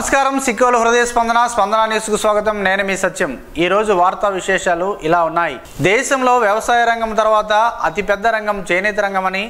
నమస్కారం సిక్కోలు హృదయ స్పందన న్యూస్ కు స్వాగతం. నేను మీ సత్యం. ఈ రోజు వార్తా విశేషాలు ఇలా ఉన్నాయి. దేశంలో వ్యవసాయ రంగం తర్వాత అతిపెద్ద రంగం చేనేత రంగమని,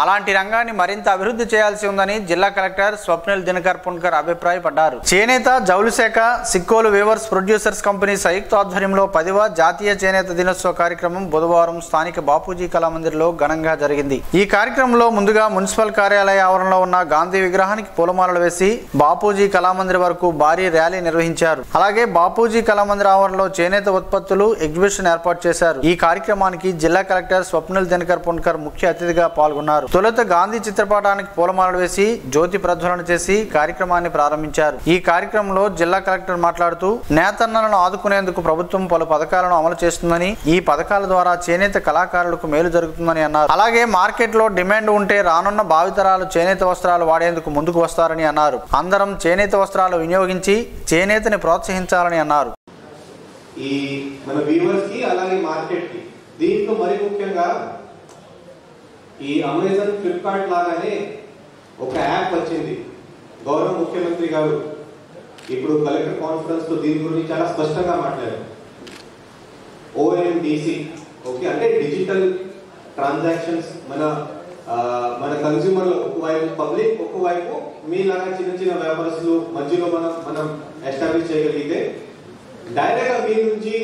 అలాంటి రంగాన్ని మరింత అభివృద్ధి చేయాల్సి ఉందని జిల్లా కలెక్టర్ స్వప్నిల్ దినకర్ పుణ్కర్ అభిప్రాయపడ్డారు. చేనేత జౌళి శాఖ సిక్కోలు వీవర్స్ ప్రొడ్యూసర్స్ కంపెనీ సంయుక్త ఆధ్వర్యంలో 10వ జాతీయ చేనేత దినోత్సవ కార్యక్రమం బుధవారం స్థానిక బాపూజీ కళామందిర్లో ఘనంగా జరిగింది. ఈ కార్యక్రమంలో ముందుగా మున్సిపల్ కార్యాలయ ఆవరణలో ఉన్న గాంధీ విగ్రహానికి పూలమాలలు వేసి బాపూజీ కళామందిర్ వరకు భారీ ర్యాలీ నిర్వహించారు. అలాగే బాపూజీ కళామందిర్ ఆవరణలో చేనేత ఉత్పత్తులు ఎగ్జిబిషన్ ఏర్పాటు చేశారు. ఈ కార్యక్రమానికి జిల్లా కలెక్టర్ స్వప్నిల్ దినకర్ పుణ్కర్ ముఖ్య అతిథిగా పాల్గొన్నారు. తొలుత గాంధీ చిత్రపటానికి పూలమాలలు వేసి జ్యోతి ప్రజ్వలన చేసి కార్యక్రమాన్ని ప్రారంభించారు. ఈ కార్యక్రమంలో జిల్లా కలెక్టర్ మాట్లాడుతూ నేతన్నలను ఆదుకునేందుకు ప్రభుత్వం పలు పథకాలను అమలు చేస్తుందని, ఈ పథకాల ద్వారా చేనేత కళాకారులకు మేలు జరుగుతుందని అన్నారు. అలాగే మార్కెట్లో డిమాండ్ ఉంటే రానున్న భావితరాలు చేనేత వస్త్రాలు వాడేందుకు ముందుకు వస్తారని అన్నారు. అందరం చేనేత వస్త్రాలు వినియోగించి చేనేతని ప్రోత్సహించాలని అన్నారు. ఈ మన వ్యూవర్స్ కి అలాగే మార్కెట్ కి దీంట్లో మరి ముఖ్యంగా ఈ అమెజాన్ ఫ్లిప్కార్ట్ లాగానే ఒక యాప్ వచ్చింది. గౌరవ ముఖ్యమంత్రి గారు ఇప్పుడు కలెక్టర్ కాన్ఫరెన్స్ లో దీని గురించి చాలా స్పష్టంగా మాట్లాడారు. OMDC ఓకే, అంటే డిజిటల్ ట్రాన్సాక్షన్స్ మన కన్స్యూమర్లు ఒకవైపు పబ్లిక్, ఒకవైపు మీలాగా చిన్న చిన్న వ్యాపారస్తులు మధ్యలో మనం ఎస్టాబ్లిష్ చేయగలిగితే డైరెక్ట్ గా మీ నుంచి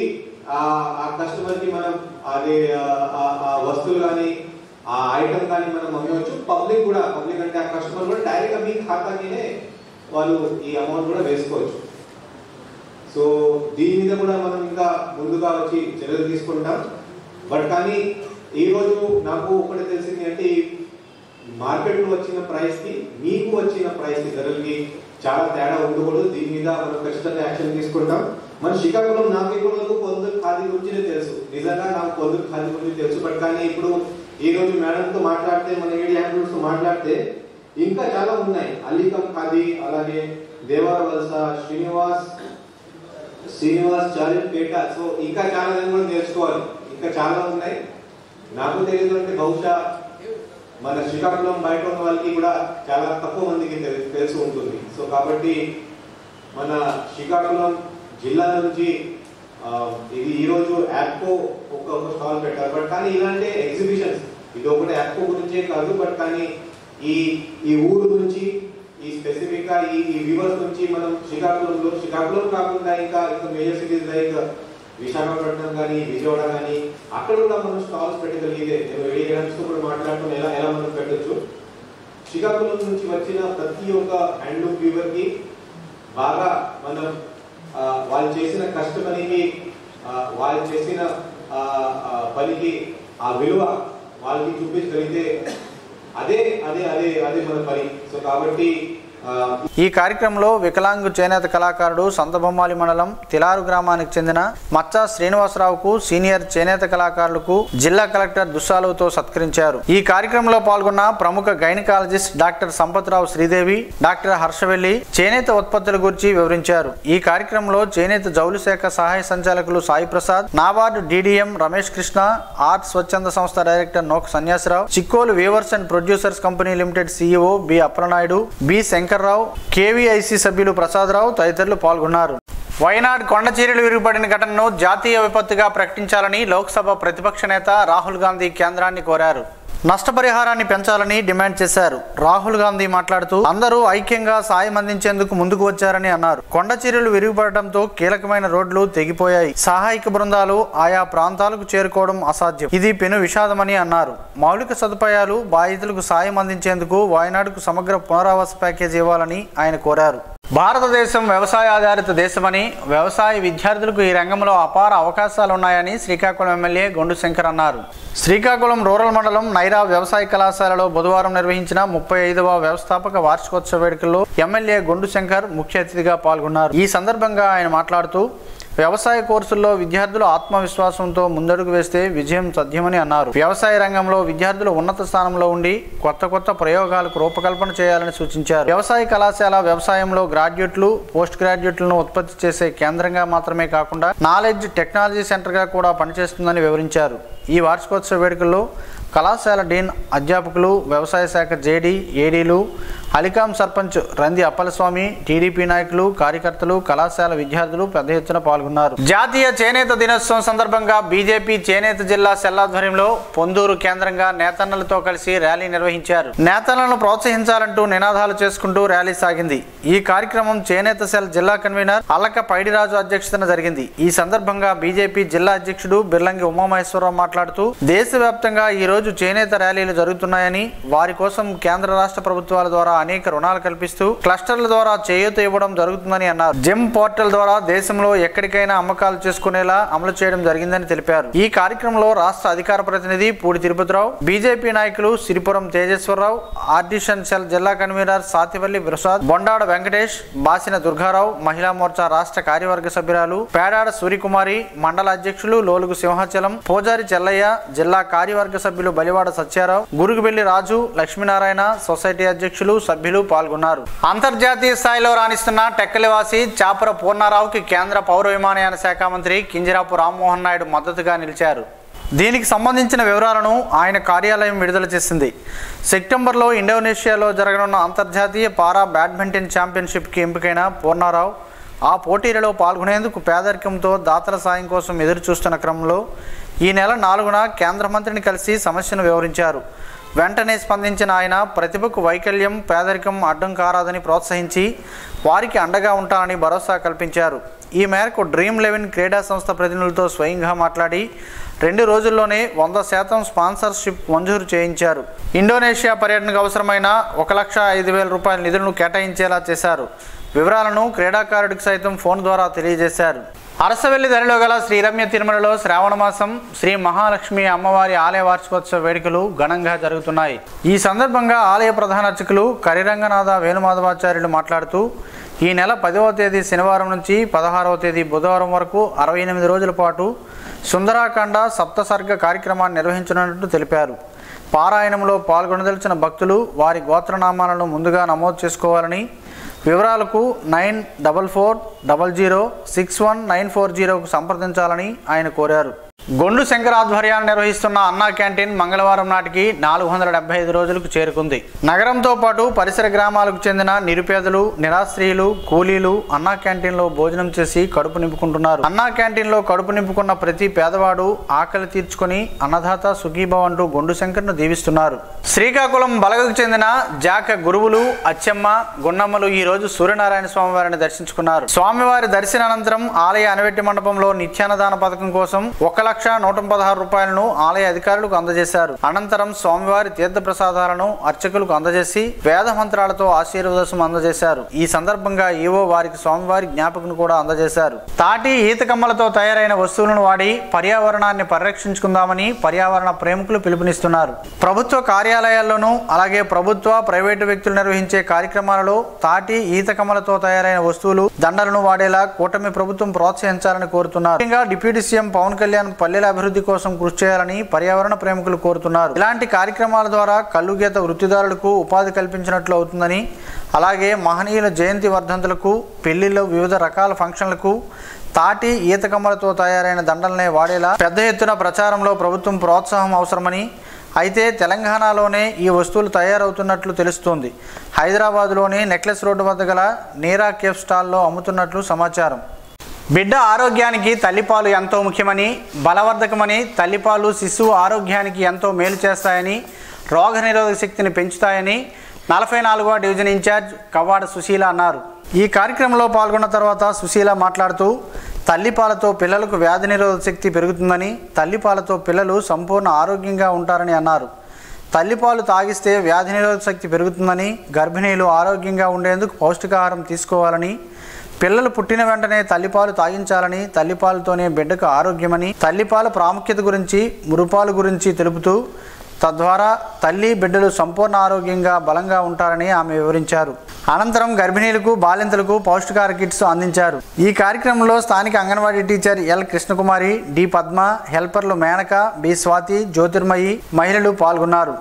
ఆ కస్టమర్ కి మనం అదే ఆ వస్తువులు కానీ ఆ ఐటమ్ కానీ మనం అమ్మవచ్చు. పబ్లిక్ అంటే ఆ కస్టమర్ కూడా డైరెక్ట్ గా మీ ఖాతాకినే వాళ్ళు ఈ అమౌంట్ కూడా వేసుకోవచ్చు. సో దీని మీద కూడా మనం ఇంకా ముందుగా వచ్చి చర్యలు తీసుకుంటాం. బట్ కానీ ఈ రోజు నాకు ఒకటి తెలిసింది అంటే మార్కెట్ లో వచ్చిన ప్రైస్ కి మీకు వచ్చిన ప్రైస్ కి ధరలకి చాలా తేడా ఉండకూడదు. దీని మీద మనం ఖచ్చితంగా యాక్షన్ తీసుకుంటాం. మన శ్రీకాకుళం నాకు ఇప్పుడు పొందూరు ఖాదీ గురించి తెలుసు, నిజంగా నాకు పొందూరు ఖాదీ గురించి తెలుసు. బట్ కానీ ఇప్పుడు ఈ రోజు మేడంతో మాట్లాడితే, మన ఏడి హ్యాండ్లూమ్స్ తో మాట్లాడితే ఇంకా చాలా ఉన్నాయి. అలీకం ఖాదీ, అలాగే దేవర వలస, శ్రీనివాస్ చాలిపేట. సో ఇంకా చాలా కూడా నేర్చుకోవాలి, ఇంకా చాలా ఉన్నాయి. నాకు తెలియదు అంటే బహుశా మన శ్రీకాకుళం బయట ఉన్న వాళ్ళకి కూడా చాలా తక్కువ మందికి తెలిసి ఉంటుంది. సో కాబట్టి మన శ్రీకాకుళం జిల్లా నుంచి ఇది ఈ రోజు యాప్కో ఒక స్టాల్ పెట్టారు. బట్ కానీ ఇలాంటి ఎగ్జిబిషన్స్ ఇది ఒకటి యాప్కో గురించే కాదు, బట్ కానీ ఈ ఊరు నుంచి ఈ స్పెసిఫిక్ గా ఈ వ్యూవర్స్ నుంచి మనం శ్రీకాకుళం కాకుండా ఇంకా మేజర్ సిటీస్ లైక్ విశాఖపట్నం కానీ, విజయవాడ కానీ అక్కడ కూడా మనం స్టాల్స్ పెట్టగలిగితే, నేను కూడా మాట్లాడుకుని ఎలా మనం పెట్టచ్చు. శ్రీకాకుళం నుంచి వచ్చిన ప్రతి ఒక్క హ్యాండ్లూమ్ వ్యూవర్ కి బాగా మనం వాళ్ళు చేసిన కష్టపనికి, వాళ్ళు చేసిన పనికి ఆ విలువ వాళ్ళకి చూపించగలిగితే అదే మన పని. సో కాబట్టి ఈ కార్యక్రమంలో వికలాంగు చేనేత కళాకారుడు సంతబొమ్మాలి మండలం తిలారు గ్రామానికి చెందిన మచ్చా శ్రీనివాసరావుకు సీనియర్ చేనేత కళాకారులకు జిల్లా కలెక్టర్ దుస్సాలుతో సత్కరించారు. ఈ కార్యక్రమంలో పాల్గొన్న ప్రముఖ gynaecologist doctor Sampathrao Sridevi, doctor Harshavelli చేనేత ఉత్పత్తుల గురించి వివరించారు. ఈ కార్యక్రమంలో చేనేత జౌళి శాఖ సహాయ సంచాలకులు Sai Prasad, NABARD DDM Ramesh Krishna, art స్వచ్ఛంద సంస్థ డైరెక్టర్ నోక్ Sanyasarao, Chikkolu weavers and producers company limited CEO B Appalanaidu, B Shankarrao, KVIC సభ్యులు ప్రసాదరావు తదితరులు పాల్గొన్నారు. వైనాడ్ కొండ చర్యలు విరిగిపడిన ఘటనను జాతీయ విపత్తుగా ప్రకటించాలని లోక్సభ ప్రతిపక్ష నేత రాహుల్ గాంధీ కేంద్రాన్ని కోరారు. నష్టపరిహారాన్ని పెంచాలని డిమాండ్ చేశారు. రాహుల్ గాంధీ మాట్లాడుతూ అందరూ ఐక్యంగా సాయం అందించేందుకు ముందుకు వచ్చారని అన్నారు. కొండ చర్యలు విరిగిపడటంతో కీలకమైన రోడ్లు తెగిపోయాయి. సహాయక బృందాలు ఆయా ప్రాంతాలకు చేరుకోవడం అసాధ్యం. ఇది పెను విషాదమని అన్నారు. మౌలిక సదుపాయాలు, బాధితులకు సాయం అందించేందుకు వాయనాడుకు సమగ్ర పునరావాస ప్యాకేజీ ఇవ్వాలని ఆయన కోరారు. భారతదేశం వ్యవసాయ ఆధారిత దేశమని, వ్యవసాయ విద్యార్థులకు ఈ రంగంలో అపార అవకాశాలు ఉన్నాయని శ్రీకాకుళం ఎమ్మెల్యే గొండు శంకర్ అన్నారు. శ్రీకాకుళం రూరల్ మండలం నైరా వ్యవసాయ కళాశాలలో బుధవారం నిర్వహించిన 35వ వ్యవస్థాపక వార్షికోత్సవ వేడుకల్లో ఎమ్మెల్యే గొండు శంకర్ ముఖ్య అతిథిగా పాల్గొన్నారు. ఈ సందర్భంగా ఆయన మాట్లాడుతూ వ్యవసాయ కోర్సుల్లో విద్యార్థులు ఆత్మవిశ్వాసంతో ముందడుగు వేస్తే విజయం సాధ్యమని అన్నారు. వ్యవసాయ రంగంలో విద్యార్థులు ఉన్నత స్థానంలో ఉండి కొత్త ప్రయోగాలకు రూపకల్పన చేయాలని సూచించారు. వ్యవసాయ కళాశాల వ్యవసాయంలో గ్రాడ్యుయేట్లు, పోస్ట్ గ్రాడ్యుయేట్లను ఉత్పత్తి చేసే కేంద్రంగా మాత్రమే కాకుండా నాలెడ్జ్ టెక్నాలజీ సెంటర్గా కూడా పనిచేస్తుందని వివరించారు. ఈ వార్షికోత్సవ వేడుకల్లో కళాశాల డీన్, అధ్యాపకులు, వ్యవసాయ శాఖ JD, ADలు, అలికాం సర్పంచ్ రంది అప్పలస్వామి, టీడీపీ నాయకులు, కార్యకర్తలు, కళాశాల విద్యార్థులు పెద్ద ఎత్తున పాల్గొన్నారు. జాతీయ చేనేత దినోత్సవం సందర్భంగా బీజేపీ చేనేత జిల్లా సెల్ ఆధ్వర్యంలో పొందూరు కేంద్రంగా నేతన్నలతో కలిసి ర్యాలీ నిర్వహించారు. నేతన్నలను ప్రోత్సహించాలంటూ నినాదాలు చేసుకుంటూ ర్యాలీ సాగింది. ఈ కార్యక్రమం చేనేత సెల్ జిల్లా కన్వీనర్ అల్లక పైడిరాజు అధ్యక్షతన జరిగింది. ఈ సందర్భంగా బీజేపీ జిల్లా అధ్యక్షుడు బిర్లంగి ఉమామహేశ్వరరావు మాట్లాడుతూ దేశవ్యాప్తంగా ఈ రోజు చేనేత ర్యాలీలు జరుగుతున్నాయని, వారి కోసం కేంద్ర రాష్ట్ర ప్రభుత్వాల ద్వారా అనేక రుణాలు కల్పిస్తూ క్లస్టర్ల ద్వారా చేయూత ఇవ్వడం జరుగుతుందని అన్నారు. జిమ్ పోర్టల్ ద్వారా దేశంలో ఎక్కడికైనా అమ్మకాలు చేసుకునేలా అమలు చేయడం జరిగిందని తెలిపారు. ఈ కార్యక్రమంలో రాష్ట్ర అధికార ప్రతినిధి పూడి తిరుపతిరావు, బీజేపీ నాయకులు సిరిపురం తేజేశ్వరరావు, ఆర్టిషన్ సెల్ జిల్లా కన్వీనర్ సాతివల్లి ప్రసాద్, బొండాడ వెంకటేష్, బాసిన దుర్గారావు, మహిళా మోర్చా రాష్ట్ర కార్యవర్గ సభ్యురాలు పేడాడ సూర్యకుమారి, మండల అధ్యక్షులు లోలుగు సింహాచలం, పూజారి చెల్లయ్య, జిల్లా కార్యవర్గ సభ్యులు బలివాడ సత్యారావు, గురుగుబెల్లి రాజు, లక్ష్మీనారాయణ, సొసైటీ అధ్యక్షులు, సభ్యులు పాల్గొన్నారు. అంతర్జాతీయ స్థాయిలో రాణిస్తున్న టెక్కలివాసి చాపర పూర్ణారావుకి కేంద్ర పౌర విమానయాన శాఖ మంత్రి కింజరాపు రామ్మోహన్ నాయుడు మద్దతుగా నిలిచారు. దీనికి సంబంధించిన వివరాలను ఆయన కార్యాలయం విడుదల చేసింది. సెప్టెంబర్లో ఇండోనేషియాలో జరగనున్న అంతర్జాతీయ పారా బ్యాడ్మింటన్ ఛాంపియన్షిప్కి ఎంపికైన పూర్ణారావు ఆ పోటీలలో పాల్గొనేందుకు పేదరికంతో దాతల సాయం కోసం ఎదురు చూస్తున్న క్రమంలో ఈ నెల 4న కేంద్ర మంత్రిని కలిసి సమస్యను వివరించారు. వెంటనే స్పందించిన ఆయన ప్రతిభకు వైకల్యం, పేదరికం అడ్డం కారాదని ప్రోత్సహించి వారికి అండగా ఉంటానని భరోసా కల్పించారు. ఈ మేరకు డ్రీమ్ 11 క్రీడా సంస్థ ప్రతినిధులతో స్వయంగా మాట్లాడి 2 రోజుల్లోనే 100% స్పాన్సర్షిప్ మంజూరు చేయించారు. ఇండోనేషియా పర్యటనకు అవసరమైన 1,05,000 రూపాయల నిధులను కేటాయించేలా చేశారు. వివరాలను క్రీడాకారుడికి సైతం ఫోన్ ద్వారా తెలియజేశారు. అరసవెల్లి దరిలో గల శ్రీ రమ్య తిరుమలలో శ్రావణ మాసం శ్రీ మహాలక్ష్మి అమ్మవారి ఆలయ వార్షికోత్సవ వేడుకలు ఘనంగా జరుగుతున్నాయి. ఈ సందర్భంగా ఆలయ ప్రధాన అర్చకులు కరిరంగనాథ వేణుమాధవాచార్యులు మాట్లాడుతూ ఈ నెల 10వ తేదీ శనివారం నుంచి 16వ తేదీ బుధవారం వరకు 68 రోజుల పాటు సుందరాకాండ సప్తసర్గ కార్యక్రమాన్ని నిర్వహించనున్నట్టు తెలిపారు. పారాయణంలో పాల్గొనదలిచిన భక్తులు వారి గోత్రనామాలను ముందుగా నమోదు చేసుకోవాలని, వివరాలకు 9440061940కు సంప్రదించాలని ఆయన కోరారు. గొండు శంకర్ ఆధ్వర్యాన్ని నిర్వహిస్తున్న అన్నా క్యాంటీన్ మంగళవారం నాటికి 475 రోజులకు చేరుకుంది. నగరంతో పాటు పరిసర గ్రామాలకు చెందిన నిరుపేదలు, నిరాశ్రయులు, కూలీలు అన్నా క్యాంటీన్లో భోజనం చేసి కడుపు నింపుకుంటున్నారు. అన్నా క్యాంటీన్లో కడుపు నింపుకున్న ప్రతి పేదవాడు ఆకలి తీర్చుకొని అన్నదాత సుఖీభవ అంటూ గొండు శంకర్ను దీవిస్తున్నారు. శ్రీకాకుళం బలగకు చెందిన జాక గురువులు, అచ్చమ్మ, గున్నమ్మలు ఈ రోజు సూర్యనారాయణ స్వామి వారిని దర్శించుకున్నారు. స్వామివారి దర్శనానంతరం ఆలయ అనవెట్టి మండపంలో నిత్యాన్నదాన పథకం కోసం 1,116 రూపాయలను ఆలయ అధికారులకు అందజేశారు. అనంతరం స్వామివారి తీర్థ ప్రసాదాలను అర్చకులకు అందజేసి వేద మంత్రాలతో ఆశీర్వదం అందజేశారు. ఈ సందర్భంగా ఈవో వారికి స్వామివారి జ్ఞాపకను కూడా అందజేశారు. తాటి ఈత కమ్మలతో తయారైన వస్తువులను వాడి పర్యావరణాన్ని పరిరక్షించుకుందామని పర్యావరణ ప్రేమికులు పిలుపునిస్తున్నారు. ప్రభుత్వ కార్యాలయాల్లోనూ అలాగే ప్రభుత్వ, ప్రైవేటు వ్యక్తులు నిర్వహించే కార్యక్రమాలలో తాటి ఈత కమ్మలతో తయారైన వస్తువులు, దండలను వాడేలా కూటమి ప్రభుత్వం ప్రోత్సహించాలని కోరుతున్నారు. ముఖ్యంగా డిప్యూటీ సీఎం పవన్ కళ్యాణ్ పల్లెల అభివృద్ధి కోసం కృషి చేయాలని పర్యావరణ ప్రేమికులు కోరుతున్నారు. ఇలాంటి కార్యక్రమాల ద్వారా కల్లుగీత వృత్తిదారులకు ఉపాధి కల్పించినట్లు అవుతుందని, అలాగే మహనీయుల జయంతి వర్ధంతులకు, పెళ్లిళ్ళు, వివిధ రకాల ఫంక్షన్లకు తాటి ఈత కమ్మలతో తయారైన దండలనే వాడేలా పెద్ద ఎత్తున ప్రచారంలో ప్రభుత్వం ప్రోత్సాహం అవసరమని, అయితే తెలంగాణలోనే ఈ వస్తువులు తయారవుతున్నట్లు తెలుస్తోంది. హైదరాబాద్లోని నెక్లెస్ రోడ్డు వద్ద గల నీరా కేఫ్ స్టాల్లో అమ్ముతున్నట్లు సమాచారం. బిడ్డ ఆరోగ్యానికి తల్లిపాలు ఎంతో ముఖ్యమని, బలవర్ధకమని, తల్లిపాలు శిశువు ఆరోగ్యానికి ఎంతో మేలు చేస్తాయని, రోగనిరోధక శక్తిని పెంచుతాయని 44వ డివిజన్ ఇన్ఛార్జ్ కవ్వాడ సుశీల అన్నారు. ఈ కార్యక్రమంలో పాల్గొన్న తర్వాత సుశీల మాట్లాడుతూ తల్లిపాలతో పిల్లలకు వ్యాధి నిరోధక శక్తి పెరుగుతుందని, తల్లిపాలతో పిల్లలు సంపూర్ణ ఆరోగ్యంగా ఉంటారని అన్నారు. తల్లిపాలు తాగిస్తే వ్యాధి నిరోధక శక్తి పెరుగుతుందని, గర్భిణీలు ఆరోగ్యంగా ఉండేందుకు పౌష్టికాహారం తీసుకోవాలని, పిల్లలు పుట్టిన వెంటనే తల్లిపాలు తాగించాలని, తల్లిపాలతోనే బిడ్డకు ఆరోగ్యమని, తల్లిపాల ప్రాముఖ్యత గురించి, మురుపాలు గురించి తెలుపుతూ తద్వారా తల్లి, బిడ్డలు సంపూర్ణ ఆరోగ్యంగా బలంగా ఉంటారని ఆమె వివరించారు. అనంతరం గర్భిణీలకు, బాలింతలకు పౌష్టికాహార కిట్స్ అందించారు. ఈ కార్యక్రమంలో స్థానిక anganwadi teacher L Krishnakumari, D Padma, హెల్పర్లు మేనక, బి స్వాతి, జ్యోతిర్మయి, మహిళలు పాల్గొన్నారు.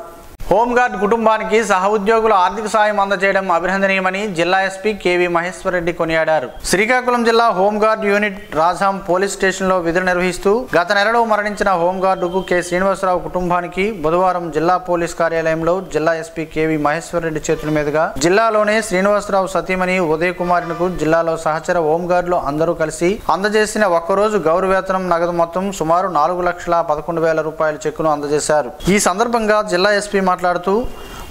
హోంగార్డ్ కుటుంబానికి సహ ఉద్యోగులు ఆర్థిక సాయం అందజేయడం అభినందనీయమని జిల్లా ఎస్పీ కేవీ మహేశ్వర్ రెడ్డి కొనియాడారు. శ్రీకాకుళం జిల్లా హోంగార్డ్ యూనిట్ రాజాం పోలీస్ స్టేషన్లో విధులు నిర్వహిస్తూ గత నెలలో మరణించిన హోంగార్డుకు కె శ్రీనివాసరావు కుటుంబానికి బుధవారం జిల్లా పోలీస్ కార్యాలయంలో జిల్లా ఎస్పీ కేవీ మహేశ్వర్ రెడ్డి చేతుల మీదుగా జిల్లాలోనే శ్రీనివాసరావు సతీమణి ఉదయ్ కుమార్కు జిల్లాలో సహచర హోంగార్డులు అందరూ కలిసి అందజేసిన ఒక్కరోజు గౌరవేతనం నగదు మొత్తం సుమారు 4,11,000 రూపాయల చెక్కును అందజేశారు. ఈ సందర్భంగా జిల్లా ఎస్పీ మాట్లాడుతూ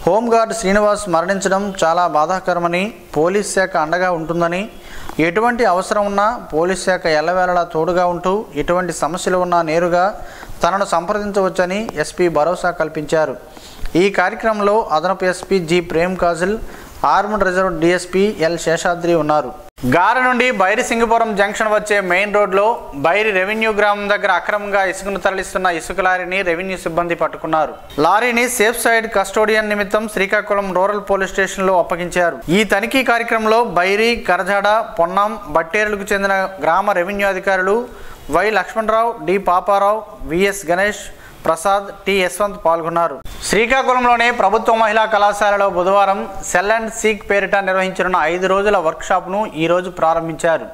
హోంగార్డ్ శ్రీనివాస్ మరణించడం చాలా బాధాకరమని, పోలీస్ శాఖ అండగా ఉంటుందని, ఎటువంటి అవసరం ఉన్నా పోలీస్ శాఖ ఎల్లవేళలా తోడుగా ఉంటూ ఎటువంటి సమస్యలు ఉన్నా నేరుగా తనను సంప్రదించవచ్చని ఎస్పీ భరోసా కల్పించారు. ఈ కార్యక్రమంలో అదనపు SP G Prem Kajal, armed reserve DSP L Seshadri ఉన్నారు. గార నుండి బైరి సింగపురం జంక్షన్ వచ్చే మెయిన్ రోడ్లో బైరి రెవెన్యూ గ్రామం దగ్గర అక్రమంగా ఇసుకను తరలిస్తున్న ఇసుక లారీని రెవెన్యూ సిబ్బంది పట్టుకున్నారు. లారీని సేఫ్ సైడ్ కస్టోడియన్ నిమిత్తం శ్రీకాకుళం రూరల్ పోలీస్ స్టేషన్లో అప్పగించారు. ఈ తనిఖీ కార్యక్రమంలో బైరి, కరజాడ, పొన్నం, బట్టేరులకు చెందిన గ్రామ రెవెన్యూ అధికారులు Y Lakshmana Rao, D Papa Rao, VS Ganesh, Prasad, T Yashwant పాల్గొన్నారు. శ్రీకాకుళంలోని ప్రభుత్వ మహిళా కళాశాలలో బుధవారం సెల్ అండ్ సీక్ పేరిట నిర్వహించనున్న 5 రోజుల వర్క్షాప్ను ఈరోజు ప్రారంభించారు.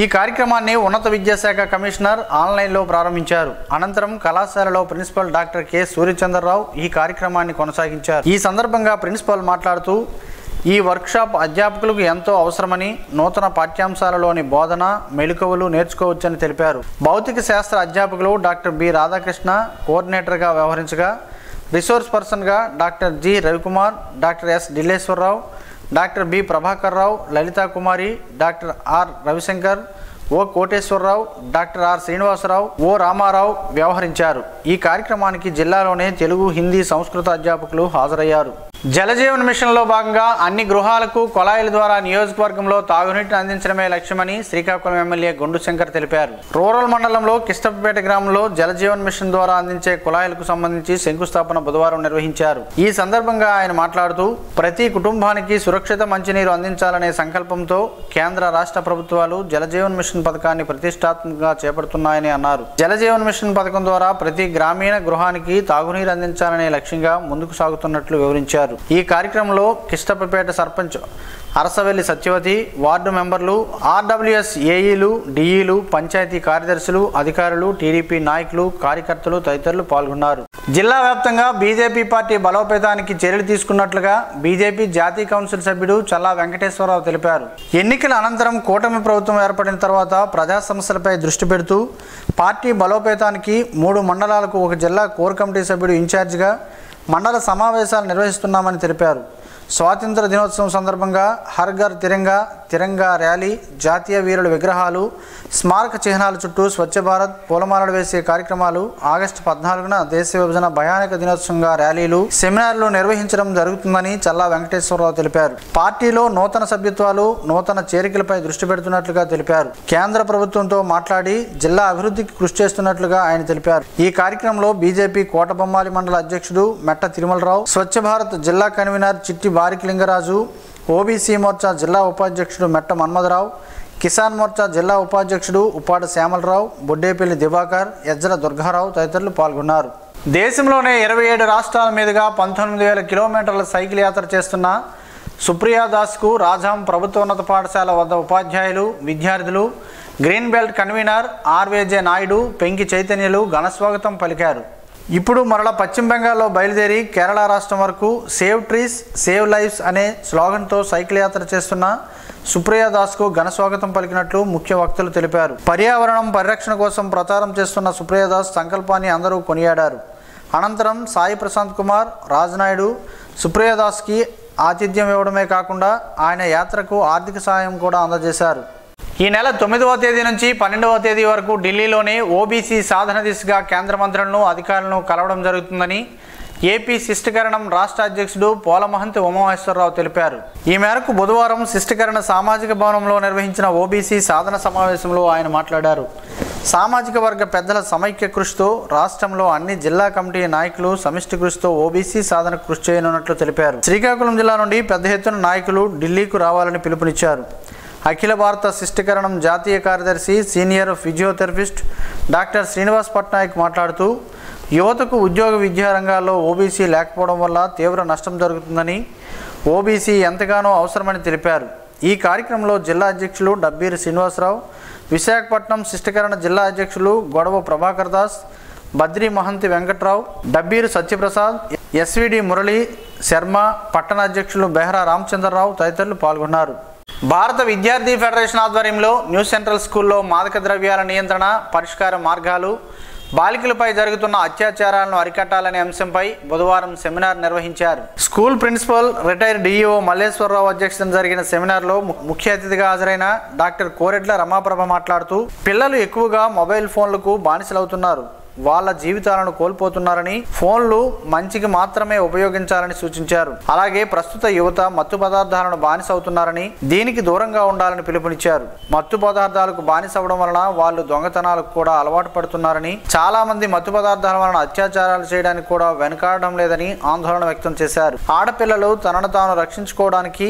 ఈ కార్యక్రమాన్ని ఉన్నత విద్యాశాఖ కమిషనర్ ఆన్లైన్లో ప్రారంభించారు. అనంతరం కళాశాలలో ప్రిన్సిపల్ డాక్టర్ కె సూర్యచంద్రరావు ఈ కార్యక్రమాన్ని కొనసాగించారు. ఈ సందర్భంగా ప్రిన్సిపల్ మాట్లాడుతూ ఈ వర్క్షాప్ అధ్యాపకులకు ఎంతో అవసరమని, నూతన పాఠ్యాంశాలలోని బోధన మెళకువలు నేర్చుకోవచ్చని తెలిపారు. భౌతిక శాస్త్ర అధ్యాపకులు డాక్టర్ బి రాధాకృష్ణ కోఆర్డినేటర్గా వ్యవహరించగా, రిసోర్స్ పర్సన్గా doctor G Ravikumar, doctor S Dilleswararao, doctor B Prabhakar Rao, Lalitha Kumari, doctor R Ravishankar, O Koteswararao, doctor R Srinivasarao, O Ramarao వ్యవహరించారు. ఈ కార్యక్రమానికి జిల్లాలోనే తెలుగు, హిందీ, సంస్కృత అధ్యాపకులు హాజరయ్యారు. జలజీవన్ మిషన్లో భాగంగా అన్ని గృహాలకు కొళాయిల ద్వారా నియోజకవర్గంలో తాగునీటిని అందించడమే లక్ష్యమని శ్రీకాకుళం ఎమ్మెల్యే గొండు శంకర్ తెలిపారు. రూరల్ మండలంలో కిష్టపపేట గ్రామంలో జలజీవన్ మిషన్ ద్వారా అందించే కుళాయిలకు సంబంధించి శంకుస్థాపన బుధవారం నిర్వహించారు. ఈ సందర్భంగా ఆయన మాట్లాడుతూ ప్రతి కుటుంబానికి సురక్షిత మంచినీరు అందించాలనే సంకల్పంతో కేంద్ర రాష్ట్ర ప్రభుత్వాలు జలజీవన్ మిషన్ పథకాన్ని ప్రతిష్టాత్మకంగా చేపడుతున్నాయని అన్నారు. జలజీవన్ మిషన్ పథకం ద్వారా ప్రతి గ్రామీణ గృహానికి తాగునీరు అందించాలనే లక్ష్యంగా ముందుకు సాగుతున్నట్లు వివరించారు. ఈ కార్యక్రమంలో కిష్టపపేట సర్పంచ్ అరసవెల్లి సత్యవతి, వార్డు మెంబర్లు, ఆర్డబ్ల్యూఎస్ ఏఈలు, డిఈలు, పంచాయతీ కార్యదర్శులు, అధికారులు, టీడీపీ నాయకులు, కార్యకర్తలు తదితరులు పాల్గొన్నారు. జిల్లా వ్యాప్తంగా బీజేపీ పార్టీ బలోపేతానికి చర్యలు తీసుకున్నట్లుగా బీజేపీ జాతీయ కౌన్సిల్ సభ్యుడు చల్లా వెంకటేశ్వరరావు తెలిపారు. ఎన్నికల అనంతరం కూటమి ప్రభుత్వం ఏర్పడిన తర్వాత ప్రజా సమస్యలపై దృష్టి పెడుతూ పార్టీ బలోపేతానికి 3 మండలాలకు 1 జిల్లా కోర్ కమిటీ సభ్యుడు ఇన్ఛార్జిగా మండల సమావేశాలు నిర్వహిస్తున్నామని తెలిపారు. స్వాతంత్ర దినోత్సవం సందర్భంగా హర్ ఘర్ తిరంగా, తిరంగా ర్యాలీ, జాతీయ వీరుల విగ్రహాలు, స్మారక చిహ్నాల చుట్టూ స్వచ్ఛ భారత్, పూలమాలలు వేసే కార్యక్రమాలు, ఆగస్టు 14న దేశ విభజన భయానక దినోత్సవంగా ర్యాలీలు, సెమినార్లు నిర్వహించడం జరుగుతుందని చల్లా వెంకటేశ్వరరావు తెలిపారు. పార్టీలో నూతన సభ్యత్వాలు, నూతన చేరికలపై దృష్టి పెడుతున్నట్లుగా తెలిపారు. కేంద్ర ప్రభుత్వంతో మాట్లాడి జిల్లా అభివృద్ధికి కృషి చేస్తున్నట్లుగా ఆయన తెలిపారు. ఈ కార్యక్రమంలో బీజేపీ కోటబొమ్మాలి మండల అధ్యక్షుడు మెట్ట తిరుమలరావు, స్వచ్ఛ భారత్ జిల్లా కన్వీనర్ చిట్టి బారికిలింగరాజు, ఓబీసీ మోర్చా జిల్లా ఉపాధ్యక్షుడు మెట్ట మన్మధరావు, కిసాన్ మోర్చా జిల్లా ఉపాధ్యక్షుడు ఉప్పాడ శ్యామలరావు, బొడ్డేపల్లి దివాకర్, ఎజ్జల దుర్గారావు తదితరులు పాల్గొన్నారు. దేశంలోనే 27 రాష్ట్రాల మీదుగా 19,000 కిలోమీటర్ల సైకిల్ యాత్ర చేస్తున్న సుప్రియా దాస్కు రాజాం ప్రభుత్వోన్నత పాఠశాల వద్ద ఉపాధ్యాయులు, విద్యార్థులు, గ్రీన్ బెల్ట్ కన్వీనర్ ఆర్వేజే నాయుడు, పెంకి చైతన్యలు ఘనస్వాగతం పలికారు. ఇప్పుడు మరలా పశ్చిమ బెంగాల్లో బయలుదేరి కేరళ రాష్ట్రం వరకు సేవ్ ట్రీస్ సేవ్ లైఫ్స్ అనే స్లోగన్తో సైకిల్ యాత్ర చేస్తున్న సుప్రియా దాస్కు ఘనస్వాగతం పలికినట్లు ముఖ్య వక్తలు తెలిపారు. పర్యావరణం పరిరక్షణ కోసం ప్రచారం చేస్తున్న సుప్రియా దాస్ సంకల్పాన్ని అందరూ కొనియాడారు. అనంతరం సాయి ప్రశాంత్ కుమార్, రాజనాయుడు సుప్రియా దాస్కి ఆతిథ్యం ఇవ్వడమే కాకుండా ఆయన యాత్రకు ఆర్థిక సాయం కూడా అందజేశారు. ఈ నెల 9వ తేదీ నుంచి 12వ తేదీ వరకు ఢిల్లీలోని ఓబీసీ సాధన దిశగా కేంద్ర మంత్రులను, అధికారులను కలవడం జరుగుతుందని ఏపీ శిష్టకరణం రాష్ట్ర అధ్యక్షుడు పోలమహంతి ఉమామహేశ్వరరావు తెలిపారు. ఈ మేరకు బుధవారం శిష్టకరణ సామాజిక భవనంలో నిర్వహించిన ఓబీసీ సాధన సమావేశంలో ఆయన మాట్లాడారు. సామాజిక వర్గ పెద్దల సమైక్య కృషితో రాష్ట్రంలో అన్ని జిల్లా కమిటీ నాయకులు సమిష్టి కృషితో ఓబీసీ సాధనకు కృషి చేయనున్నట్లు తెలిపారు. శ్రీకాకుళం జిల్లా నుండి పెద్ద ఎత్తున నాయకులు ఢిల్లీకు రావాలని పిలుపునిచ్చారు. అఖిల భారత శిష్టీకరణం జాతీయ కార్యదర్శి senior physiotherapist doctor Srinivas Patnaik మాట్లాడుతూ యువతకు ఉద్యోగ విద్యా రంగాల్లో ఓబీసీ లేకపోవడం వల్ల తీవ్ర నష్టం జరుగుతుందని, ఓబీసీ ఎంతగానో అవసరమని తెలిపారు. ఈ కార్యక్రమంలో జిల్లా అధ్యక్షులు డబ్బీరి శ్రీనివాసరావు, విశాఖపట్నం శిష్టీకరణ జిల్లా అధ్యక్షులు గొడవ ప్రభాకర్ దాస్, బద్రి మహంతి వెంకట్రావు, డబ్బీరు సత్యప్రసాద్, ఎస్విడి మురళి శర్మ, పట్టణ అధ్యక్షులు బెహ్రా రామచంద్రరావు తదితరులు పాల్గొన్నారు. భారత విద్యార్థి ఫెడరేషన్ ఆధ్వర్యంలో న్యూ సెంట్రల్ స్కూల్లో మాదక ద్రవ్యాల నియంత్రణ, పరిష్కార మార్గాలు, బాలికలపై జరుగుతున్న అత్యాచారాలను అరికట్టాలనే అంశంపై బుధవారం సెమినార్ నిర్వహించారు. School principal retired DEO Malleswara Rao అధ్యక్షతన జరిగిన సెమినార్లో ముఖ్య అతిథిగా హాజరైన డాక్టర్ కోరెడ్ల రమాప్రభ మాట్లాడుతూ పిల్లలు ఎక్కువగా మొబైల్ ఫోన్లకు బానిసలవుతున్నారు, వాళ్ళ జీవితాలను కోల్పోతున్నారని, ఫోన్లు మంచికి మాత్రమే ఉపయోగించాలని సూచించారు. అలాగే ప్రస్తుత యువత మత్తు పదార్థాలను బానిస అవుతున్నారని, దీనికి దూరంగా ఉండాలని పిలుపునిచ్చారు. మత్తు పదార్థాలకు బానిస అవ్వడం వలన వాళ్ళు దొంగతనాలకు కూడా అలవాటు పడుతున్నారని, చాలా మంది మత్తు పదార్థాల వలన అత్యాచారాలు చేయడానికి కూడా వెనకాడడం లేదని ఆందోళన వ్యక్తం చేశారు. ఆడపిల్లలు తనను తాను రక్షించుకోవడానికి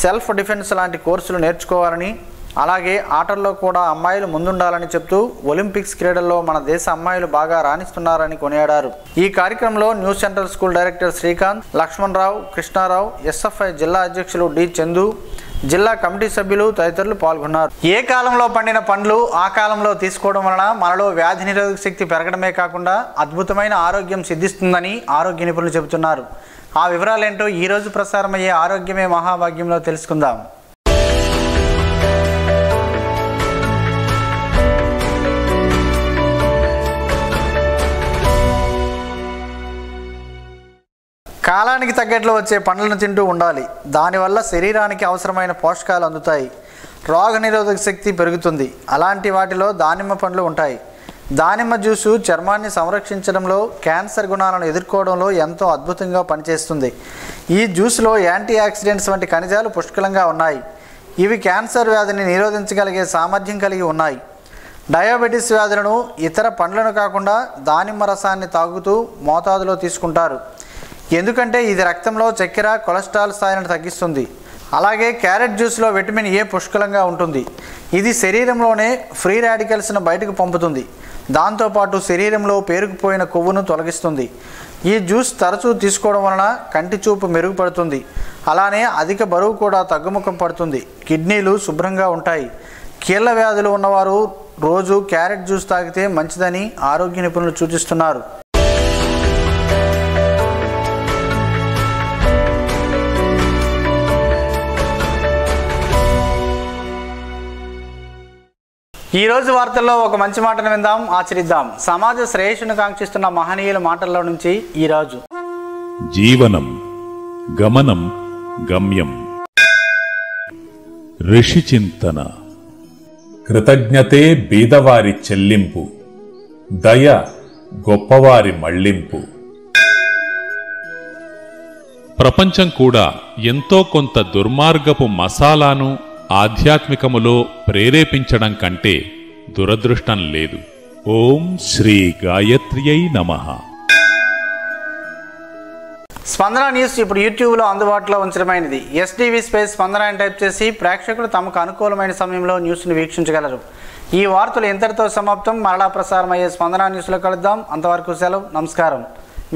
సెల్ఫ్ డిఫెన్స్ లాంటి కోర్సులు నేర్చుకోవాలని, అలాగే ఆటల్లో కూడా అమ్మాయిలు ముందుండాలని చెప్తూ ఒలింపిక్స్ క్రీడల్లో మన దేశ అమ్మాయిలు బాగా రాణిస్తున్నారని కొనియాడారు. ఈ కార్యక్రమంలో new central school director Srikanth, Lakshmana Rao, Krishna Rao, SFI జిల్లా అధ్యక్షులు డి చందు, జిల్లా కమిటీ సభ్యులు తదితరులు పాల్గొన్నారు. ఏ కాలంలో పండిన పండ్లు ఆ కాలంలో తీసుకోవడం వలన మనలో వ్యాధి నిరోధక శక్తి పెరగడమే కాకుండా అద్భుతమైన ఆరోగ్యం సిద్ధిస్తుందని ఆరోగ్య నిపుణులు చెబుతున్నారు. ఆ వివరాలేంటో ఈరోజు ప్రసారమయ్యే ఆరోగ్యమే మహాభాగ్యంలో తెలుసుకుందాం. కాలానికి తగ్గట్లు వచ్చే పండ్లను తింటూ ఉండాలి. దానివల్ల శరీరానికి అవసరమైన పోషకాలు అందుతాయి, రోగ నిరోధక శక్తి పెరుగుతుంది. అలాంటి వాటిలో దానిమ్మ పండ్లు ఉంటాయి. దానిమ్మ జ్యూసు చర్మాన్ని సంరక్షించడంలో, క్యాన్సర్ గుణాలను ఎదుర్కోవడంలో ఎంతో అద్భుతంగా పనిచేస్తుంది. ఈ జ్యూస్లో యాంటీ ఆక్సిడెంట్స్ వంటి ఖనిజాలు పుష్కలంగా ఉన్నాయి. ఇవి క్యాన్సర్ వ్యాధిని నిరోధించగలిగే సామర్థ్యం కలిగి ఉన్నాయి. డయాబెటీస్ వ్యాధులను ఇతర పండ్లను కాకుండా దానిమ్మ రసాన్ని తాగుతూ మోతాదులో తీసుకుంటారు. ఎందుకంటే ఇది రక్తంలో చక్కెర, కొలెస్ట్రాల్ స్థాయిలను తగ్గిస్తుంది. అలాగే క్యారెట్ జ్యూస్లో విటమిన్ ఏ పుష్కలంగా ఉంటుంది. ఇది శరీరంలోనే ఫ్రీ రాడికల్స్ను బయటకు పంపుతుంది. దాంతోపాటు శరీరంలో పేరుకుపోయిన కొవ్వును తొలగిస్తుంది. ఈ జ్యూస్ తరచూ తీసుకోవడం వలన కంటి చూపు మెరుగుపడుతుంది. అలానే అధిక బరువు కూడా తగ్గుముఖం పడుతుంది. కిడ్నీలు శుభ్రంగా ఉంటాయి. కీళ్ళ వ్యాధులు ఉన్నవారు రోజు క్యారెట్ జ్యూస్ తాగితే మంచిదని ఆరోగ్య నిపుణులు సూచిస్తున్నారు. ఈ రోజు వార్తల్లో ఒక మంచి మాటను విందాం, ఆచరిద్దాం. సమాజ శ్రేయస్సును కాంక్షిస్తున్న మహనీయుల మాటల్లో నుంచి ఈరోజు. జీవనం గమనం గమ్యం. ఋషి చింతన. కృతజ్ఞతే బీదవారి చెల్లింపు, దయ గొప్పవారి మళ్లింపు. ప్రపంచం కూడా ఎంతో కొంత దుర్మార్గపు మసాలాను ఆధ్యాత్మికములో ప్రేరేపించడం కంటే దురదృష్టం లేదు. ఓం శ్రీ గాయత్ర్యై నమః. స్పందన న్యూస్ ఇప్పుడు యూట్యూబ్లో అందుబాటులో ఉంచడమైనది. ఎస్టీవీ స్పేస్ స్పందన అని టైప్ చేసి ప్రేక్షకులు తమకు అనుకూలమైన సమయంలో న్యూస్ను వీక్షించగలరు. ఈ వార్తలు ఇంతటితో సమాప్తం. మరలా ప్రసారం అయ్యే స్పందన న్యూస్లో కలుద్దాం. అంతవరకు సెలవు. నమస్కారం.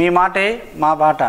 మీ మాటే మా బాట.